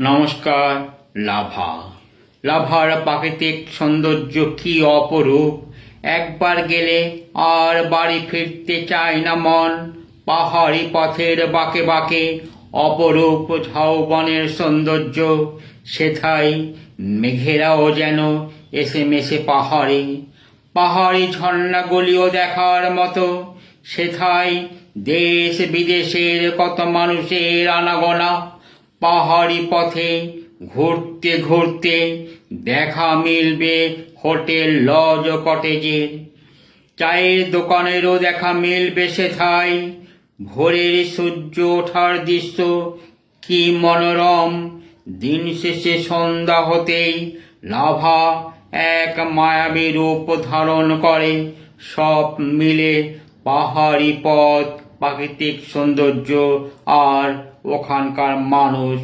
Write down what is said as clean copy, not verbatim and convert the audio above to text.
নমস্কার। লাভা লাভার প্রাকৃতিক সৌন্দর্য কি অপরূপ, একবার গেলে আর বাড়ি ফিরতে চায় না মন। পাহাড়ি পথের বাঁকে বাঁকে অপরূপ ঝাউবনের সৌন্দর্য, সেথায় মেঘেরাও যেন এসে মেশে পাহাড়ে। পাহাড়ি ঝর্ণাগুলিও দেখার মতো, সেথায় দেশ বিদেশের কত মানুষের আনাগোনা। পাহাড়ি পথে ঘুরতে ঘুরতে দেখা মিলবে হোটেল, লজ ও কটেজের। চায়ের দোকানেরও দেখা মিলবে সেথায়। ভোরের সূর্য ওঠার দৃশ্য কি মনোরম। দিন শেষে সন্ধ্যা হতেই লাভা এক মায়াবী রূপ ধারণ করে। সব মিলে পাহাড়ি পথ, প্রাকৃতিক সৌন্দর্য আর ওখানকার মানুষ।